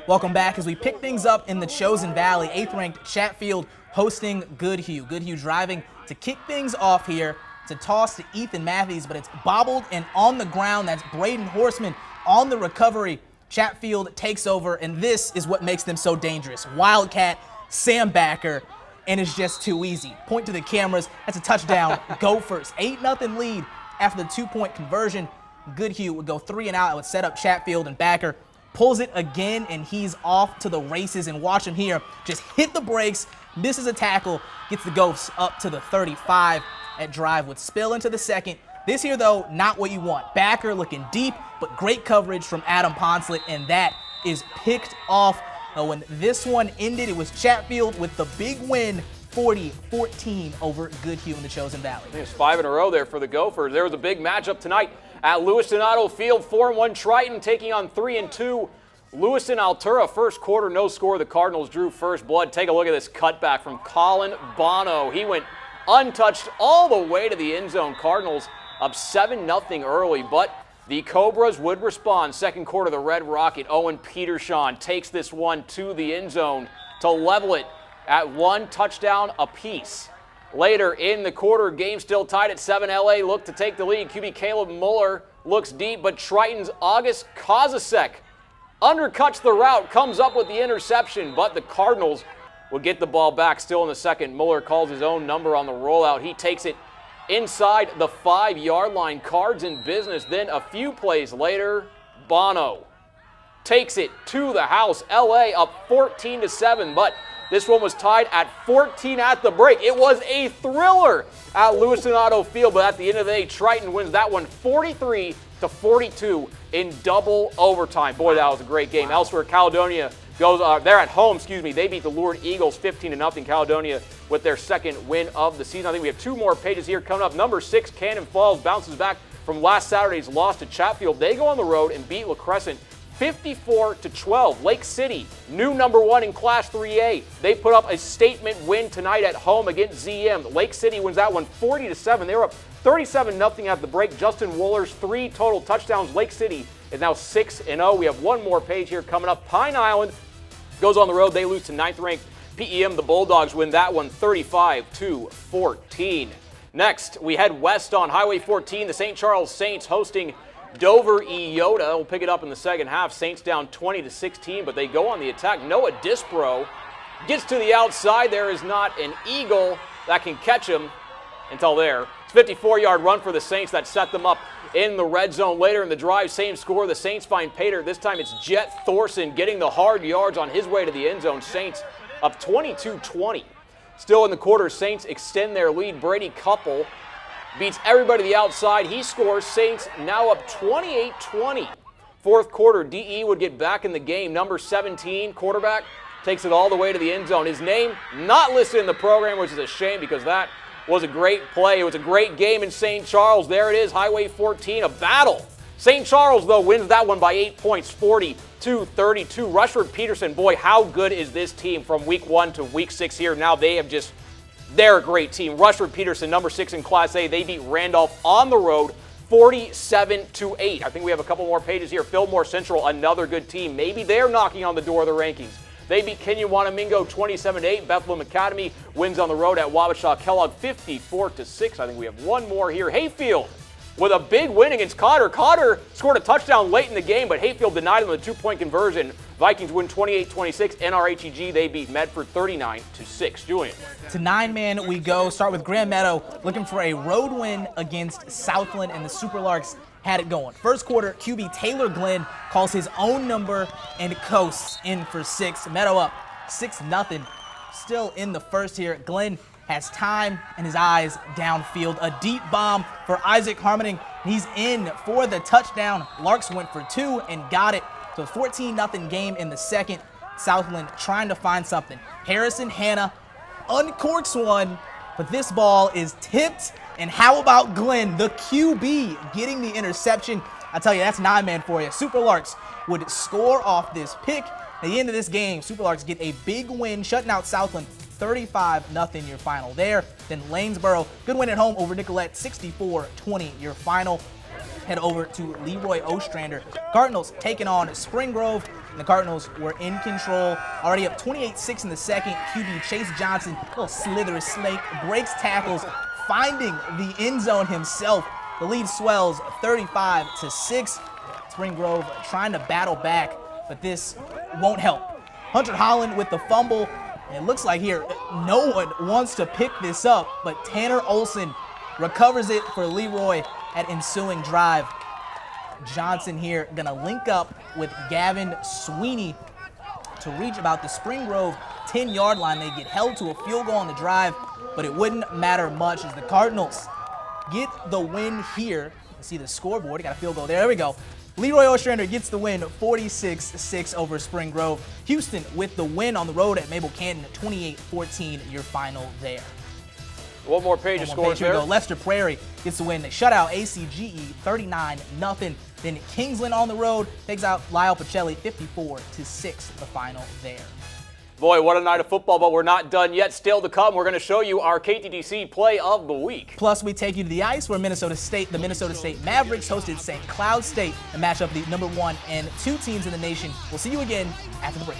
Welcome back as we pick things up in the Chosen Valley. 8th-ranked Chatfield hosting Goodhue. Goodhue driving to kick things off here. It's a toss to Ethan Matthews, but it's bobbled and on the ground. That's Braden Horseman on the recovery. Chatfield takes over, and this is what makes them so dangerous. Wildcat, Sam Backer, and it's just too easy. Point to the cameras. That's a touchdown. Gophers. 8-0 lead after the 2-point conversion. Goodhue would go 3 and out. It would set up Chatfield, and Backer pulls it again, and he's off to the races. And watch him here. Just hit the brakes, misses a tackle, gets the Gophs up to the 35. That drive would spill into the second. This here, though, not what you want. Backer looking deep, but great coverage from Adam Ponslett, and that is picked off. When this one ended, it was Chatfield with the big win, 40-14 over Goodhue in the Chosen Valley. There's 5 in a row there for the Gophers. There was a big matchup tonight at Lewiston Auto Field. 4-1 Triton taking on 3-2 Lewiston Altura. First quarter, no score. The Cardinals drew first blood. Take a look at this cutback from Colin Bono. He went untouched all the way to the end zone. Cardinals up 7-0 early, but the Cobras would respond. Second quarter, the Red Rocket, Owen Petershaw, takes this one to the end zone to level it at 1 touchdown apiece. Later in the quarter, game still tied at 7. LA looked to take the lead. QB Caleb Muller looks deep, but Triton's August Kozasek undercuts the route, comes up with the interception, but the Cardinals would get the ball back still in the second. Muller calls his own number on the rollout. He takes it inside the 5-yard line. Cards in business. Then a few plays later, Bono takes it to the house. LA up 14-7, but this one was tied at 14 at the break. It was a thriller at Lewiston Auto Field, but at the end of the day, Triton wins that one 43-42 in double overtime. Boy, that was a great game. Elsewhere, Caledonia goes, they're at home, They beat the Lourdes Eagles 15-0. Caledonia with their second win of the season. I think we have 2 more pages here coming up. Number 6, Cannon Falls bounces back from last Saturday's loss to Chatfield. They go on the road and beat La Crescent 54-12. Lake City, new number 1 in Class 3A. They put up a statement win tonight at home against ZM. Lake City wins that one 40-7. They were up 37-0 at the break. Justin Wohlers, 3 total touchdowns. Lake City is now 6-0. We have 1 more page here coming up. Pine Island goes on the road. They lose to 9th-ranked PEM. The Bulldogs win that one 35-14. Next, we head west on Highway 14. The St. Charles Saints hosting Dover Iota. We'll pick it up in the second half. Saints down 20-16, but they go on the attack. Noah Disbro gets to the outside. There is not an Eagle that can catch him until there. It's a 54-yard run for the Saints that set them up in the red zone. Later in the drive, same score. The Saints find Pater. This time it's Jet Thorson getting the hard yards on his way to the end zone. Saints up 22-20. Still in the quarter, Saints extend their lead. Brady Couple beats everybody to the outside. He scores. Saints now up 28-20. Fourth quarter, DE would get back in the game. Number 17, quarterback, takes it all the way to the end zone. His name not listed in the program, which is a shame because that was a great play. It was a great game in St. Charles. There it is, Highway 14, a battle. St. Charles, though, wins that one by 8 points, 40-32. Rushford Peterson, boy, how good is this team from week 1 to week 6 here? Now they're a great team. Rushford Peterson, number 6 in Class A. They beat Randolph on the road 47-8. I think we have a couple more pages here. Fillmore Central, another good team. Maybe they're knocking on the door of the rankings. They beat Kenyon-Wanamingo 27-8. Bethlehem Academy wins on the road at Wabasha Kellogg 54-6. I think we have 1 more here. Hayfield with a big win against Cotter. Cotter scored a touchdown late in the game, but Hayfield denied them the 2-point conversion. Vikings win 28-26. NRHEG, they beat Medford 39-6. Julian. To 9-man we go. Start with Grand Meadow looking for a road win against Southland, and the Superlarks had it going. First quarter, QB Taylor Glenn calls his own number and coasts in for 6. Meadow up 6-0. Still in the first here. Glenn has time and his eyes downfield. A deep bomb for Isaac Harmoning. He's in for the touchdown. Larks went for 2 and got it. So a 14-0 game in the second. Southland trying to find something. Harrison Hanna uncorks one, but this ball is tipped. And how about Glenn, the QB, getting the interception? I tell you, that's 9-man for you. Superlarks would score off this pick. At the end of this game, Superlarks get a big win, shutting out Southland 35-0 your final there. Then Lanesboro, good win at home over Nicolette, 64-20 your final. head over to Leroy Ostrander. Cardinals taking on Spring Grove, and the Cardinals were in control. Already up 28-6 in the second. QB Chase Johnson, little slither snake, breaks tackles, finding the end zone himself. The lead swells 35-6. Spring Grove trying to battle back, but this won't help. Hunter Holland with the fumble. And it looks like here no one wants to pick this up, but Tanner Olson recovers it for Leroy at ensuing drive. Johnson here gonna link up with Gavin Sweeney to reach about the Spring Grove 10-yard line. They get held to a field goal on the drive, but it wouldn't matter much as the Cardinals get the win here. You see the scoreboard, got a field goal there. There we go. Leroy Ostrander gets the win 46-6 over Spring Grove. Houston with the win on the road at Mabel Canton, 28-14, your final there. One more page of scores there. Lester Prairie gets the win. They shut out ACGE 39-0. Then Kingsland on the road takes out Lyle Pacelli 54-6, the final there. Boy, what a night of football, but we're not done yet. Still to come, we're going to show you our KTDC play of the week. Plus, we take you to the ice where the Minnesota State Mavericks hosted St. Cloud State and match up the number 1 and 2 teams in the nation. We'll see you again after the break.